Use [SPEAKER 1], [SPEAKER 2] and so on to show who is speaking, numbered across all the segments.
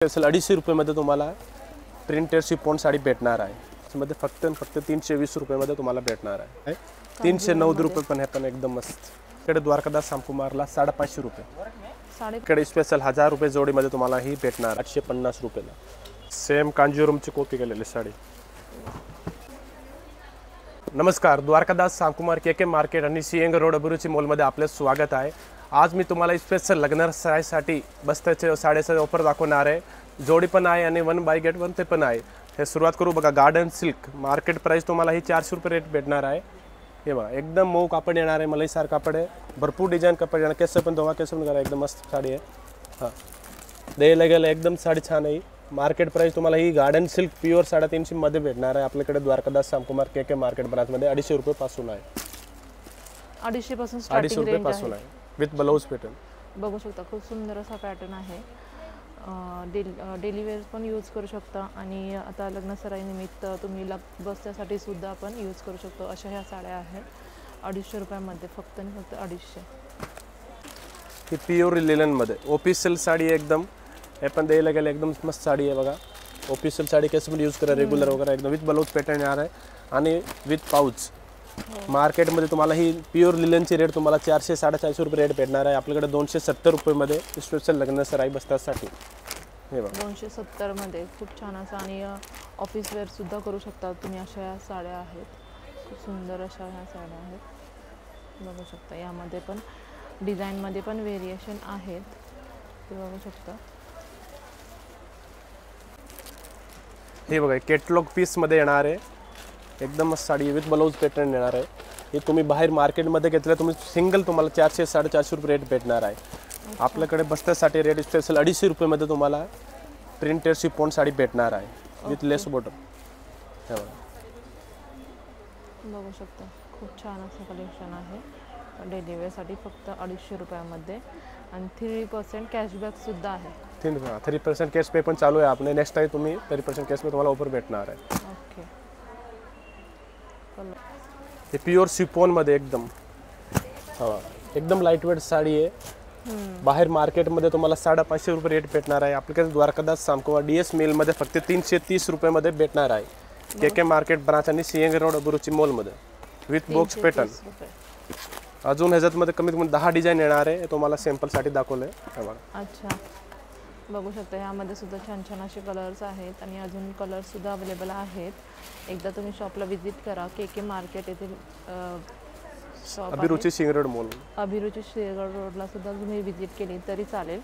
[SPEAKER 1] Special 250 रुपयामध्ये तुम्हाला printed chiffon sari भेटणार आहे। त्यामध्ये फक्त 320 रुपयामध्ये तुम्हाला भेटणार आहे। 390 रुपये पण आहे, पण एकदम मस्त। इकडे द्वारकादास सामकुमारला 550 रुपये। इकडे स्पेशल 1000 रुपये जोडीमध्ये तुम्हाला ही भेटणार 850 रुपयाला। सेम कांजीवरमची कॉपी केलेली साडी। नमस्कार, द्वारकादास सामकुमार के मार्केट आणि सिएंग रोड अभिरुची मॉलमध्ये आपले स्वागत आहे। आज मी तुम्हाला स्पेशल लग्न साडीसाठी बस्त्याचे साड्याचे ऑफर दाखवणार आहे। जोडी पण आहे आणि 1 बाय गेट 1 ते पण आहे। हे सुरुवात करू बघा। गार्डन सिल्क मार्केट प्राइस तुम्हाला ही 400 रुपये रेट भेटणार आहे। हे बघा, एकदम मऊ कापड येणार आहे, मलईसार कापड आहे, भरपूर डिझाइन कापड येणार। केस पण धोवा, केस पण करा, एकदम मस्त साडी आहे। हां, द्यायला गेलं एकदम साडी छान आहे। मार्केट प्राइस तुम्हाला ही गार्डन सिल्क प्युअर 350 मध्ये भेटणार आहे। आपल्याकडे द्वारकादास सामकुमार के मार्केट ब्रांचमध्ये 250 रुपये पासून आहे।
[SPEAKER 2] 250 पासून स्टार्टिंग रेंज
[SPEAKER 1] पासून आहे विथ ब्लाउज पॅटर्न।
[SPEAKER 2] बघू शकता, खूप सुंदर असा पॅटर्न आहे। डेली वेअर पण यूज करू शकता आणि आता लग्न सराई निमित्त तुम्ही बस्त्यासाठी सुद्धा पण यूज करू शकतो। अशा ह्या साड्या आहेत 250 रुपयामध्ये, फक्त आणि फक्त 250।
[SPEAKER 1] ही प्युअर लिनन मध्ये ऑफिशियल साडी एकदम। हे पण द्यायला गेलं एकदम मस्त साडी आहे बघा। ऑफिशियल साडी कैसे पण यूज करा, रेग्युलर वगैरे एकदम विथ ब्लाउज पॅटर्न येणार आहे आणि विथ पाउच। मार्केटमध्ये तुम्हाला ही प्युअर लिननची रेट तुम्हाला 400-450 रुपये रेट भेटणार आहे। आपल्याकडे 270 रुपयामध्ये स्पेशल लग्न सराई बस्त्यासाठी। हे बघा
[SPEAKER 2] 270 मध्ये खूप छान असं आणि ऑफिस वेअर सुद्धा करू शकता तुम्ही। अशा ह्या साड्या आहेत, खूप सुंदर अशा ह्या साड्या आहेत। बघू शकता, यामध्ये पण डिझाईनमध्ये पण व्हेरिएशन आहेत, ते बघू शकता।
[SPEAKER 1] हे बघा, कॅटलॉग पीस मध्ये येणार आहे, एकदम मस्त साडी विथ ब्लाउज पॅटर्न येणार आहे। हे तुम्ही बाहेर मार्केटमध्ये घेतलं तुम्ही सिंगल तुम्हाला 400-450 रुपये रेट भेटणार आहे। आपल्याकडे बस्त्यासाठी रेट स्पेशल 250 रुपयामध्ये तुम्हाला प्रिंटेड शिफॉन साडी भेटणार आहे विथ लेस बॉटम। हे
[SPEAKER 2] बघू शकता, खूप छान असं कलेक्शन आहे डेली वेअरसाठी, फक्त 250 रुपयामध्ये आणि 3% कॅशबॅक सुद्धा आहे।
[SPEAKER 1] 3% कॅश पे पण चालू आहे आपले। नेक्स्ट टाइम तुम्ही 3% कॅश पे तुम्हाला ऑफर भेटणार आहे।
[SPEAKER 2] ओके,
[SPEAKER 1] हे प्युअर शिफॉन मध्ये एकदम एकदम लाईट वेट साडी आहे। बाहेर मार्केटमध्ये तुम्हाला 550 रुपये रेट भेटणार आहे। आपल्याकडे द्वारकादास सामकुमार DS मेल मध्ये फक्त 330 रुपयामध्ये भेटणार आहे। के मार्केट ब्रांच आणि सिएंग रोड अभिरुची मॉल मध्ये विथ बॉक्स पॅटर्न। अजून ह्याच्यामध्ये कमीत कमी 10 डिझाईन येणार आहे, तुम्हाला सॅम्पल साठी दाखवलंय।
[SPEAKER 2] अच्छा, बघू शकता, ह्यामध्ये सुद्धा छान छान असे कलर्स आहेत आणि अजून कलर सुद्धा अवेलेबल आहेत। एकदा तुम्ही शॉपला व्हिजिट करा। के मार्केट येथील शॉप
[SPEAKER 1] अभिरुची सिएंग रोड मॉल,
[SPEAKER 2] अभिरुची सिएंग रोडला सुद्धा तुम्ही व्हिजिट केली तरी चालेल।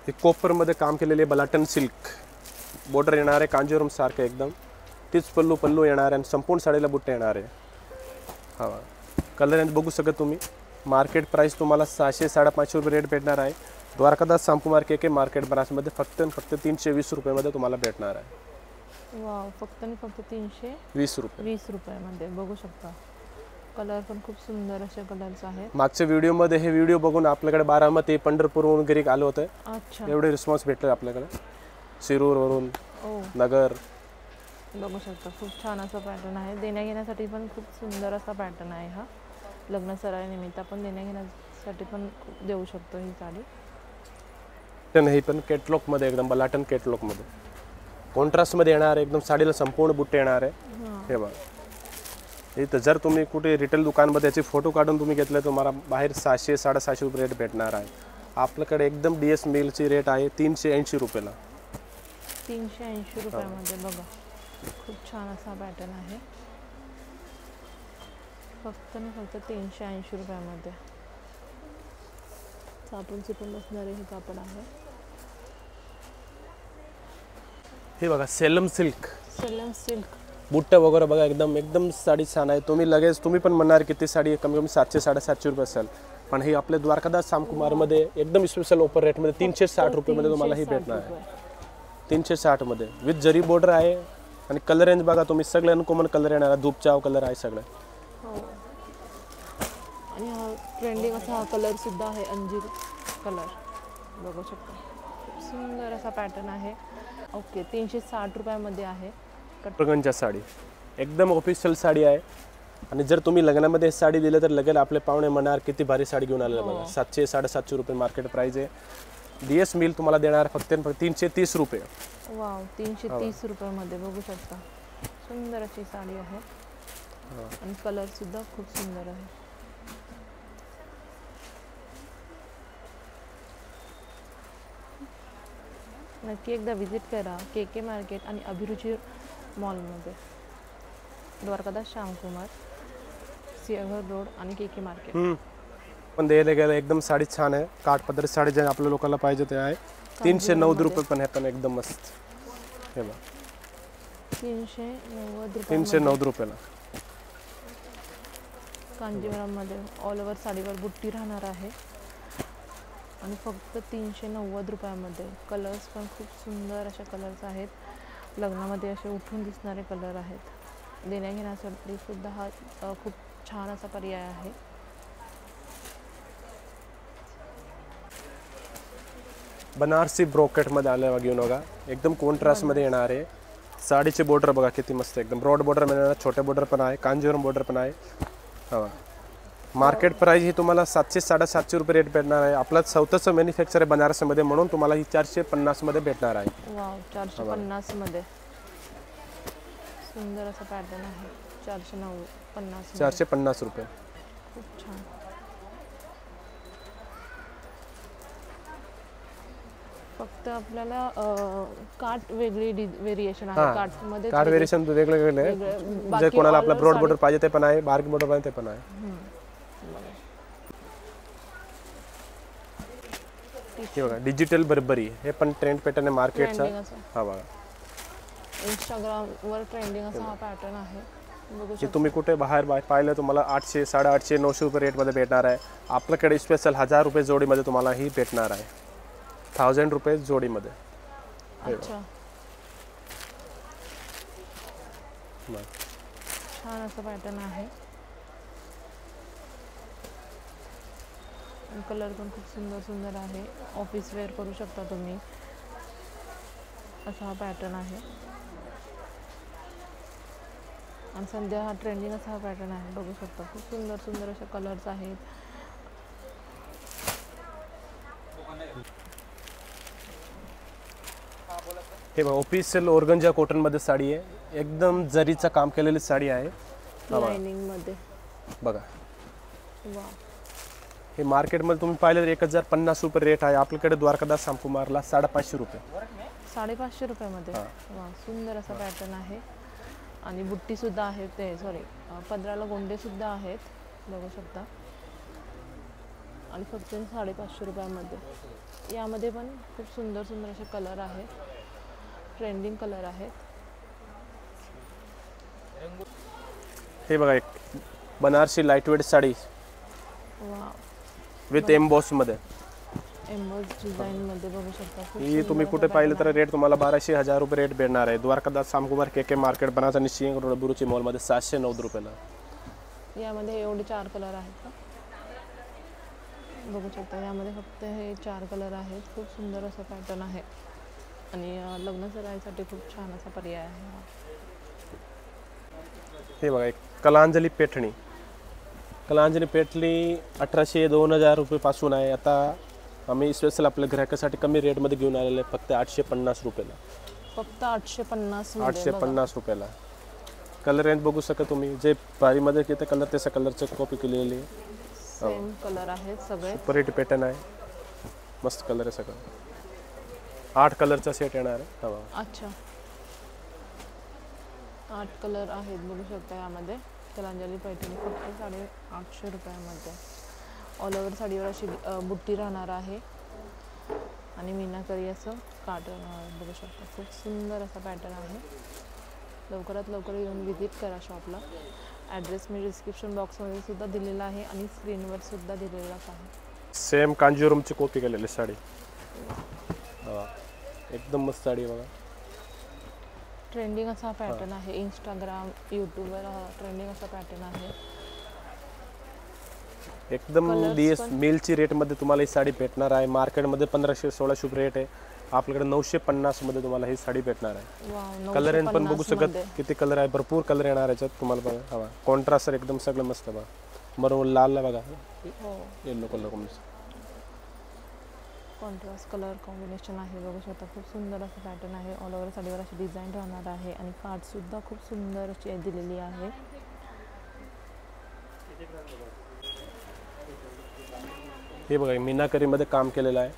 [SPEAKER 1] हे कॉपर मध्ये काम केलेले बलाटन सिल्क बॉर्डर येणार आहे, कांजीवरम सारखं एकदम। तीच पल्लू येणार आहे आणि संपूर्ण साडीला बुट्टे येणार आहे। हा, कलर रेंज बघू शकता तुम्ही। मार्केट प्राइस तुम्हाला 600-550 रुपये रेट भेटणार आहे। द्वारकादास सामकुमार के मार्केट ब्रांचमध्ये फक्त 320 रुपयामध्ये तुम्हाला भेटणार आहे।
[SPEAKER 2] वाव, फक्त आणि फक्त 320 रुपयामध्ये बघू शकता। कलर पण खूप सुंदर असे कलर्स आहेत।
[SPEAKER 1] मागच्या व्हिडिओमध्ये हे व्हिडिओ बघून आपल्याकडे बारामती पंढरपूरवरून गिरीक आले होते।
[SPEAKER 2] अच्छा,
[SPEAKER 1] एवढे रिस्पॉन्स भेटले आपल्याकडे शिरूर वरून, नगर।
[SPEAKER 2] बघू शकता, खूप छान असा पॅटर्न आहे। देण्या घेण्यासाठी पण खूप सुंदर असा पॅटर्न आहे हा। लग्न सराई निमित्त आपण देण्या घेण्यासाठी पण देऊ शकतो ही साडी।
[SPEAKER 1] हे पण कॅटलॉग मध्ये एकदम बलाटन कॅटलॉग मध्ये कॉन्ट्रास्ट मध्ये येणार आहे, एकदम साडीला संपूर्ण बुट्टे येणार आहे। हे बघा, इथं जर तुम्ही कुठे रिटेल दुकानमध्ये याचे फोटो काढून तुम्ही घेतले तुम्हाला बाहेर 600-750 रुपये रेट भेटणार आहे। आपल्याकडे एकदम DS मेलची रेट आहे 380 रुपयाला।
[SPEAKER 2] 380 रुपयामध्ये बघा, खूप छान असा पॅटर्न आहे, फक्त आणि फक्त 380 रुपयामध्ये। साटूनचे पण बसणारे हे कापड आहे।
[SPEAKER 1] हे बघा, सेलम सिल्क बुट्टे वगैरे बघा, एकदम साडी छान आहे। तुम्ही पण म्हणणार किती साडी कमी कमी 700-750 रुपये असेल, पण ही आपल्या द्वारकादास सामकुमार मध्ये एकदम स्पेशल ऑफर रेट मध्ये 360 रुपयामध्ये तुम्हाला ही भेटणार आहे। 360 मध्ये विथ जरी बॉर्डर आहे आणि कलर रेंज बघा तुम्ही, सगळे अनकॉमन कलर येणार आहे, धूपचाव कलर आहे सगळे।
[SPEAKER 2] आणि हा ट्रेंडिंग असा हा कलर सुद्धा आहे, अंजीर कलर। बघू शकता, खूप सुंदर असा पॅटर्न आहे। ओके, 360 रुपयामध्ये आहे।
[SPEAKER 1] कटप्रगंच्या साडी एकदम ऑफिशियल साडी आहे आणि जर तुम्ही लग्नामध्ये साडी दिली तर लगेच आपले पाहुणे म्हणणार किती भारी साडी घेऊन आले बघा। 700-750 रुपये मार्केट प्राइस आहे। DS मिल तुम्हाला देणार फक्त 330 रुपये.
[SPEAKER 2] वाव 330 रुपयामध्ये बघू शकता. सुंदर अशी साडी आहे आणि कलर सुद्धा खूप सुंदर आहे. नक्की एकदा विजिट करा KK मार्केट आणि अभिरुची मॉलमध्ये. द्वारकादास श्यामकुमार, सिंहगड रोड आणि KK मार्केट.
[SPEAKER 1] पण द्यायला गेलं एकदम साडी छान आहे. काठपदरी साडी जे आपल्या लोकांना पाहिजे ते आहे. 390 रुपये पण आहे, पण एकदम मस्त. हे बघ 390 रुपयाला.
[SPEAKER 2] कांजीवरममध्ये ऑल ओव्हर साडीवर बुट्टी राहणार आहे आणि फक्त 390 रुपयामध्ये. कलर्स पण खूप सुंदर अशा कलर्स आहेत. लग्नामध्ये असे उठून दिसणारे कलर आहेत. देण्याघेण्यासाठी सुद्धा हा खूप छान असा पर्याय आहे.
[SPEAKER 1] बनारसी ब्रोकेटमध्ये आलं बघा, घेऊन बघा. एकदम कॉन्ट्रास्टमध्ये येणार आहे. साडीचे बॉर्डर बघा किती मस्त, एकदम ब्रॉड बॉर्डर मिळणार, छोटे बॉर्डर पण आहे, कांजीवरम बॉर्डर पण आहे. हा मार्केट प्राइस ही तुम्हाला 700-750 रुपये रेट भेटणार आहे. आपला स्वतःचं मॅन्युफॅक्चर आहे बनारसमध्ये, म्हणून तुम्हाला ही 450 मध्ये भेटणार आहे.
[SPEAKER 2] वाव 450 मध्ये सुंदर असा पॅटर्न आहे.
[SPEAKER 1] 450 रुपये.
[SPEAKER 2] खूप छान. फक्त आपल्याला काट वेगळी व्हेरिएशन आहे. काट मध्ये
[SPEAKER 1] कार्ड व्हेरिएशन वेगळे वेगळे आहे. जे कोणाला आपला ब्रॉड बॉर्डर पाहिजे ते पण आहे, बार्क बॉर्डर पाहिजे ते पण आहे. हे बघा डिजिटल बर्बरी, हे पण ट्रेंड पॅटर्न आहे मार्केटचा. हा बघा
[SPEAKER 2] इंस्टाग्राम वर ट्रेंडिंग असा हा पॅटर्न आहे. बघू
[SPEAKER 1] की तुम्ही कुठे बाहेर पाहिलं तुम्हाला 800, 850, 900 रुपये रेटमध्ये भेटणार आहे. आपल्याकडे स्पेशल 1000 रुपये जोडीमध्ये तुम्हाला ही भेटणार आहे. 1000 रुपये जोडीमध्ये.
[SPEAKER 2] अच्छा छान असं पॅटर्न आहे. कलर पण खूप सुंदर सुंदर आहे. ऑफिस वेअर करू शकता तुम्ही. असा हा पॅटर्न आहे आणि सध्या हा ट्रेंडिंग असा हा पॅटर्न आहे. बघू शकता खूप सुंदर सुंदर असे कलर्स आहेत.
[SPEAKER 1] हे बघा ऑफिशियल ऑर्गंजा कॉटन मध्ये साडी आहे. एकदम जरीचं काम केलेली साडी आहे.
[SPEAKER 2] लाइनिंग मध्ये
[SPEAKER 1] बघा.
[SPEAKER 2] वाह
[SPEAKER 1] हे मार्केटमध्ये तुम्ही पाहिलं तर 1050 रुपये रेट आहे. आपल्याकडे द्वारकादास श्यामकुमारला 550 रुपये.
[SPEAKER 2] 550 रुपयामध्ये. वा सुंदर असा पॅटर्न आहे आणि बुट्टी सुद्धा आहे. ते सॉरी पदराला गोंडे सुद्धा आहेत. बघू शकता आणि फक्त 550 रुपयामध्ये. यामध्ये पण खूप सुंदर सुंदर असे कलर आहेत. ट्रेंडिंग कलर आहेत.
[SPEAKER 1] हे बघा एक बनारसी लाईटवेट साडी
[SPEAKER 2] वा
[SPEAKER 1] विथ एम्बॉस मध्ये.
[SPEAKER 2] एम्बॉस डिझाइन मध्ये बघू शकता.
[SPEAKER 1] ही तुम्ही कुठे पाहिलं तर रेट तुम्हाला 1200-1000 रुपये रेट भेटणार आहे. द्वारकादास श्यामकुमार KK मार्केट बनारस आणि सिंहगड रोड अभिरुची मॉलमध्ये 790 रुपयाला.
[SPEAKER 2] यामध्ये एवढे 4 कलर आहेत का? बघू शकता यामध्ये फक्त हे 4 कलर आहेत. खूप सुंदर असं पॅटर्न आहे आणि लग्न सराईसाठी खूप छान असा पर्याय आहे.
[SPEAKER 1] हे बघा एक कलांजली पेठणी. कलांजली पेठणी 1800-2000 रुपये पासून आहे. आता आम्ही स्पेशल आपल्या ग्राहकासाठी कमी रेटमध्ये घेऊन आलेले आहे. फक्त 850 रुपयाला.
[SPEAKER 2] फक्त 850
[SPEAKER 1] 850 रुपयाला. कलर रेंज बघू शकता तुम्ही. जे पारीमध्ये किती कलर तशा कलरचं कॉपी केलेली आहे.
[SPEAKER 2] सेम कलर आहेत सगळे.
[SPEAKER 1] सुपर हिट पॅटर्न आहे. मस्त कलर आहे सगळं. 8 कलरचा सेट येणार आहे.
[SPEAKER 2] अच्छा 8 कलर आहेत. बघू शकता यामध्ये कलांजली पैठणी फक्त 850 रुपयामध्ये. ऑल ओव्हर साडीवर अशी बुट्टी राहणार आहे आणि मीनाकरी असं काट बघू शकता. खूप सुंदर असा पॅटर्न आहे. लवकरात लवकर येऊन व्हिजिट करा शॉपला. ॲड्रेस मी डिस्क्रिप्शन बॉक्समध्ये सुद्धा दिलेला आहे आणि स्क्रीनवर सुद्धा दिलेलाच आहे.
[SPEAKER 1] सेम कांजीवरमची कॉपी केलेली साडी. एकदम मस्त साडी बघा.
[SPEAKER 2] ट्रेंडिंग असा पॅटर्न आहे. इंस्टाग्राम यूट्यूबवर ट्रेंडिंग असा पॅटर्न आहे.
[SPEAKER 1] एकदम DS मिलची रेटमध्ये तुम्हाला ही साडी भेटणार आहे. मार्केटमध्ये 1500-1600 रेट आहे. आपल्याकडे 950 मध्ये तुम्हाला ही साडी भेटणार आहे. कलर रेंज पण बघू शकत किती कलर आहे. भरपूर कलर येणार याच्यात तुम्हाला बघा. हवा कॉन्ट्रास्ट एकदम सगळं मस्त बघा. मरून लाल बघा. Yellow colour
[SPEAKER 2] contrast colour combination आहे, बघू शकता खूप सुंदर असं पॅटर्न आहे. ऑल ओव्हर साडीवर अशी डिझाईन राहणार आहे आणि कार्डसुद्धा खूप सुंदर अशी दिलेली आहे.
[SPEAKER 1] हे बघा मीनाकरीमध्ये काम केलेलं आहे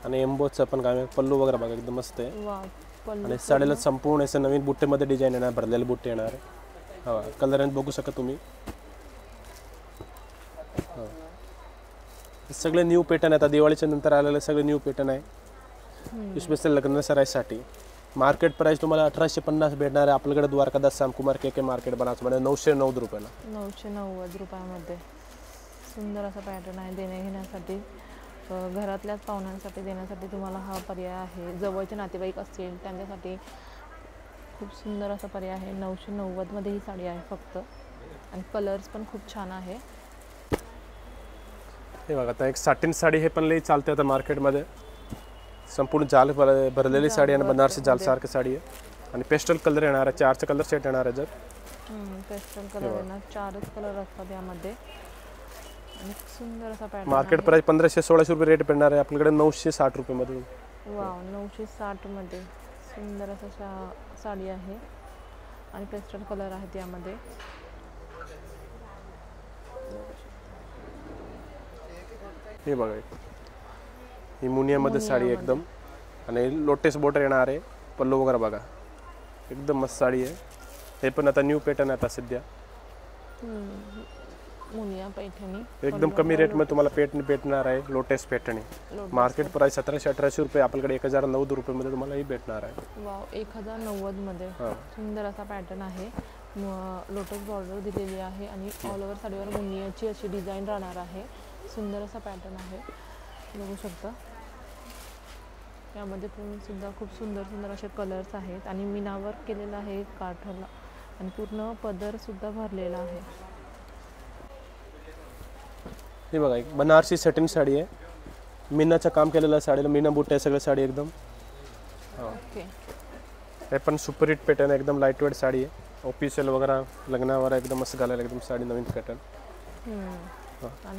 [SPEAKER 1] आणि एम्बोचं पण काम आहे. पल्लू वगैरे बघा एकदम मस्त आहे.
[SPEAKER 2] वा पल्लू
[SPEAKER 1] आणि साडीला संपूर्ण असं नवीन बुट्टेमध्ये डिझाईन येणार, भरलेले बुट्टे येणार आहे. हा कलर आणि बघू शकता तुम्ही. सगळे न्यू पॅटर्न आहे. आता दिवाळीच्या नंतर आलेले सगळे न्यू पॅटर्न आहे. स्पेशल लग्न सराईसाठी. मार्केट प्राइस तुम्हाला 1850 भेटणार आहे आपल्याकडे द्वारकादास श्यामकुमार के मार्केट बनासमध्ये 990 रुपयाला.
[SPEAKER 2] 990 रुपयामध्ये सुंदर असा पॅटर्न आहे. देणे घेण्यासाठी घरातल्याच पाहुण्यांसाठी देण्यासाठी तुम्हाला हा पर्याय आहे. जवळचे नातेवाईक असतील त्यांच्यासाठी खूप सुंदर असा पर्याय आहे. 990मध्ये ही साडी आहे फक्त. आणि कलर्स पण खूप छान आहे.
[SPEAKER 1] हे बघा आता एक साटिन साडी हे पण लई चालते आता मार्केटमध्ये. संपूर्ण जाल भरलेली साडी आणि बनारसी जाल सारखी साडी आहे. आणि पेस्टल कलर येणार आहे. 4चा कलर सेट येणार आहे. जर
[SPEAKER 2] पेस्टल कलर येणार, 4च कलर असतात यामध्ये. आणि सुंदर असा पॅटर्न.
[SPEAKER 1] मार्केट प्राइस 1500-1600 रुपये रेट पडणार आहे आपल्याकडे 960 रुपयामध्ये.
[SPEAKER 2] वाव 960मध्ये सुंदर असा साडी आहे आणि पेस्टल कलर आहेत यामध्ये.
[SPEAKER 1] हे बघा ही मुनियामध्ये साडी एकदम आणि लोटेस बॉर्डर येणार आहे. पल्लू वगैरे बघा एकदम मस्त साडी आहे. हे पण आता न्यू पॅटर्न आहे आता सध्या.
[SPEAKER 2] मुनिया पैठणी
[SPEAKER 1] एकदम कमी रेटमध्ये तुम्हाला भेटणार आहे. लोटेस पैठणी मार्केट प्राइस 1700-1800 रुपये आपल्याकडे 1090 रुपयामध्ये तुम्हाला ही भेटणार आहे.
[SPEAKER 2] वाव 1090मध्ये सुंदर असा पॅटर्न आहे. लोटस बॉर्डर दिलेली आहे आणि ऑल ओव्हर साडीवर मुनियाची अशी डिझाईन राहणार आहे. सुंदर असा पॅटर्न आहे, बघू शकता. यामध्ये पण सुद्धा खूप सुंदर सुंदर असे कलर्स आहेत आणि मीनावर केलेला आहे काठाला आणि पूर्ण पदर सुद्धा भरलेला आहे.
[SPEAKER 1] हे बघा एक बनारसी सेटिंग साडी आहे. मीनाचं काम केलेलं साडीला मीना बुट्टे आहे सगळं साडी एकदम.
[SPEAKER 2] ओके
[SPEAKER 1] हे पण सुपर हिट पॅटर्न एकदम लाईट वेट साडी आहे. ऑफिशियल वगैरे लग्नावर एकदम मस्त घालायला एकदम साडी नवीन पॅटर्न.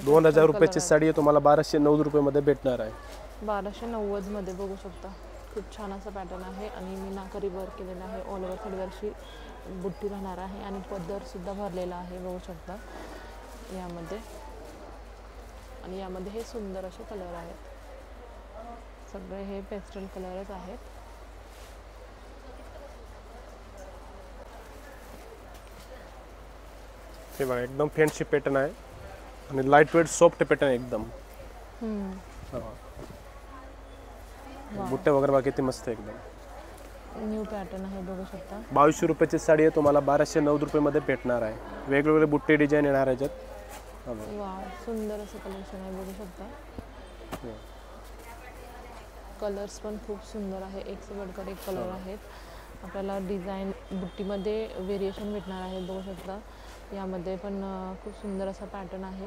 [SPEAKER 1] 2000 रुपयाची साडी आहे तुम्हाला 1290 रुपयामध्ये भेटणार आहे.
[SPEAKER 2] 1290मध्ये बघू शकता. खूप छान असा पॅटर्न आहे आणि मीनाकरी वर्क केलेला आहे. ऑल ओव्हर साडीवरची बुट्टी राहणार आहे आणि पदर सुद्धा भरलेला आहे, बघू शकता यामध्ये. आणि यामध्ये हे सुंदर असे कलर आहेत. सगळे हे पेस्टल कलरच आहेत.
[SPEAKER 1] हे बघा एकदम फॅन्सी पॅटर्न आहे आणि लाईट वेट सॉफ्ट पॅटर्न एकदम. बुट्टे वगैरे बघा किती मस्त एकदम
[SPEAKER 2] न्यू पॅटर्न आहे, बघू शकता.
[SPEAKER 1] 2200 रुपयाची साडी आहे तुम्हाला 1290 रुपयामध्ये भेटणार आहे. वेगवेगळे बुट्टे डिझाईन येणार आहे याच्यात.
[SPEAKER 2] वाव सुंदर असं कलेक्शन आहे, बघू शकता. कलर्स पण खूप सुंदर आहे. एक से बढ़कर एक कलर आहेत. आपल्याला डिझाईन बुट्टीमध्ये व्हेरिएशन भेटणार आहे, बघू शकता. यामध्ये पण खूप सुंदर असा पॅटर्न आहे.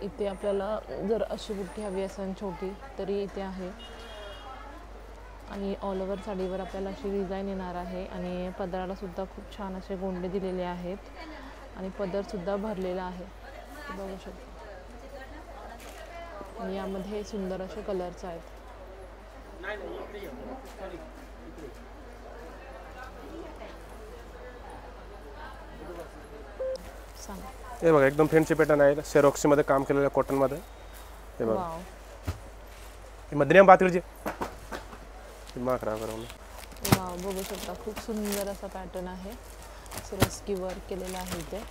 [SPEAKER 2] इथे आपल्याला जर अशी बुट्टी हवी असेल छोटी तरी इथे आहे. आणि ऑल ओव्हर साडीवर आपल्याला अशी डिझाईन येणार आहे आणि पदराला सुद्धा खूप छान असे गोंडे दिलेले आहेत आणि पदर सुद्धा भरलेला आहे, बघू शकता. आणि यामध्ये सुंदर असे कलर्स आहेत.
[SPEAKER 1] हे बघा एकदम फॅन्सी पॅटर्न आहे. शेरोक्सीमध्ये काम केलेलं आहे कॉटनमध्ये. हे बघा हे मधुरिया पातळीची
[SPEAKER 2] वाव बघू शकता. खूप सुंदर असा पॅटर्न आहे. सिरोस्की वर्क केलेलं आहे इथे.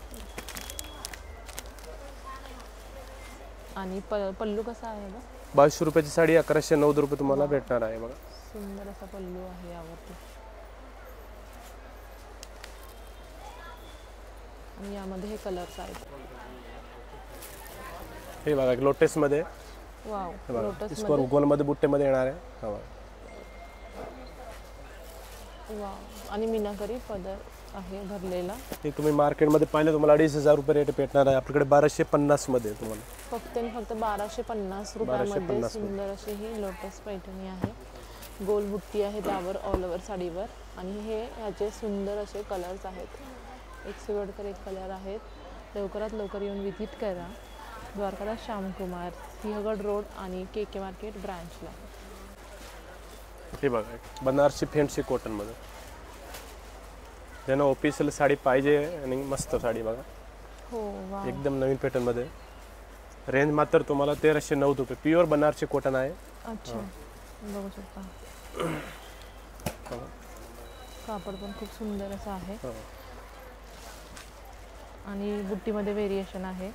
[SPEAKER 2] आणि पल्लू कसा आहे बघा.
[SPEAKER 1] 2200 रुपयाची साडी 1190 रुपये तुम्हाला भेटणार आहे बघा.
[SPEAKER 2] सुंदर असा पल्लू आहे यावरती. आणि यामध्ये हे कलर्स आहेत.
[SPEAKER 1] हे बघा लोटसमध्ये.
[SPEAKER 2] वाव लोटस
[SPEAKER 1] गोलमध्ये बुट्टेमध्ये येणार आहे.
[SPEAKER 2] वाव आणि मीनाकरी पदर आहे भरलेला.
[SPEAKER 1] हे तुम्ही मार्केटमध्ये पाहिलं तुम्हाला 2500 रुपये रेट भेटणार आहे. आपल्याकडे 1250 मध्ये तुम्हाला
[SPEAKER 2] फक्त 1250 रुपयामध्ये सुंदर अशी ही लोटस पैठणी आहे. गोल बुट्टी आहे त्यावर ऑल ओव्हर साडीवर. आणि हे ह्याचे सुंदर असे कलर्स आहेत. एक से बढ़कर एक कलर आहेत. लवकरात लवकर येऊन विजिट करा. द्वारकादास श्यामकुमार, सिंहगड रोड आणि के मार्केट ब्रांचला.
[SPEAKER 1] हे बघा बनारसी फॅन्सी कॉटनमध्ये, ज्यांना ऑफिशियल साडी पाहिजे आणि मस्त साडी बघा,
[SPEAKER 2] हो वा,
[SPEAKER 1] एकदम नवीन पॅटर्नमध्ये. रेंज मात्र तुम्हाला 1309 रुपये. प्युअर बनारसी कॉटन आहे.
[SPEAKER 2] अच्छा बघू शकता. कापड पण खूप सुंदर असं आहे
[SPEAKER 1] हो.
[SPEAKER 2] आणि बुट्टीमध्ये व्हेरिएशन आहे.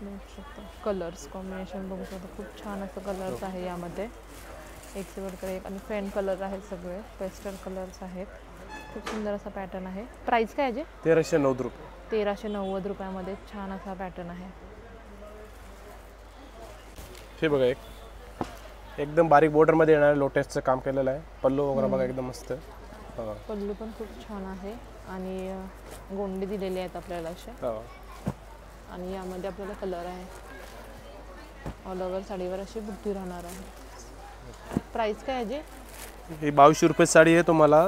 [SPEAKER 2] बघू शकता कलर्स कॉम्बिनेशन बघू शकता, खूप छान असं कलर्स आहे यामध्ये, एक शेवटकडे एक आणि फेंट कलर आहेत, सगळे पेस्टल कलर्स आहेत. खूप सुंदर असा पॅटर्न आहे. प्राइस काय आहे जे?
[SPEAKER 1] 1309 रुपये.
[SPEAKER 2] 1390 रुपयामध्ये छान असा पॅटर्न आहे.
[SPEAKER 1] हे बघा एकदम बारीक बॉर्डरमध्ये येणारे लोटसचं काम केलेलं आहे. पल्लू वगैरे बघा एकदम मस्त आहे. हो.
[SPEAKER 2] पल्लू पण खूप छान आहे आणि गोंडे दिलेले आहेत आपल्याला असे.
[SPEAKER 1] हो.
[SPEAKER 2] आणि यामध्ये आपल्याला कलर आहे. ऑल ओव्हर साडीवर अशी बुट्टी राहणार आहे. प्राइस काय आहे जे?
[SPEAKER 1] ही 2200 रुपये साडी आहे. तुम्हाला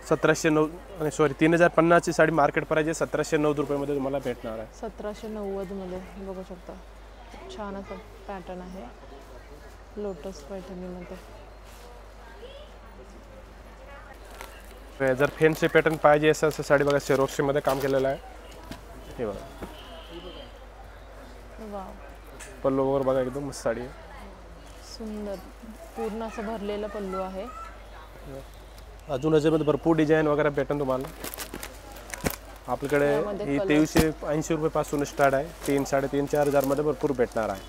[SPEAKER 1] 1709 आणि सॉरी 3050ची साडी मार्केट प्राइस आहे 1709 रुपयामध्ये तुम्हाला भेटणार आहे.
[SPEAKER 2] 1790 मध्ये बघू शकता. छान असं पॅटर्न आहे लोटस पैठणीमध्ये.
[SPEAKER 1] जर फॅन्सी पॅटर्न पाहिजे असं साडी बघा, शेरोक्षीमध्ये काम केलेलं आहे. हे बघा
[SPEAKER 2] वाव,
[SPEAKER 1] पल्लू वगैरे बघा एकदम मस्त साडी आहे.
[SPEAKER 2] सुंदर पूर्ण असं भरलेलं पल्लू आहे.
[SPEAKER 1] अजून याच्यामध्ये भरपूर डिझाईन वगैरे भेटेल तुम्हाला. आपल्याकडे
[SPEAKER 2] यामध्ये
[SPEAKER 1] ही
[SPEAKER 2] colours.
[SPEAKER 1] 2380 रुपयापासून स्टार्ट आहे. 3, 3.5, 4,000 मध्ये भरपूर भेटणार आहे.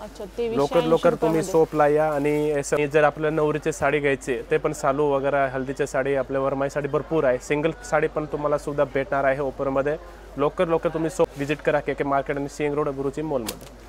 [SPEAKER 2] अच्छा 2380
[SPEAKER 1] लवकर तुम्ही
[SPEAKER 2] रुपयामध्ये.
[SPEAKER 1] सोपला या. आणि जर आपल्याला नवरीची साडी घ्यायची ते पण चालू वगैरे हल्दीची साडी आपल्या वरमाई साडी भरपूर आहे. सिंगल साडी पण तुम्हाला सुद्धा भेटणार आहे ऑफरमध्ये. लवकर तुम्ही सोप विजिट करा के मार्केट आणि सिंग रोड गुरुची मॉलमध्ये.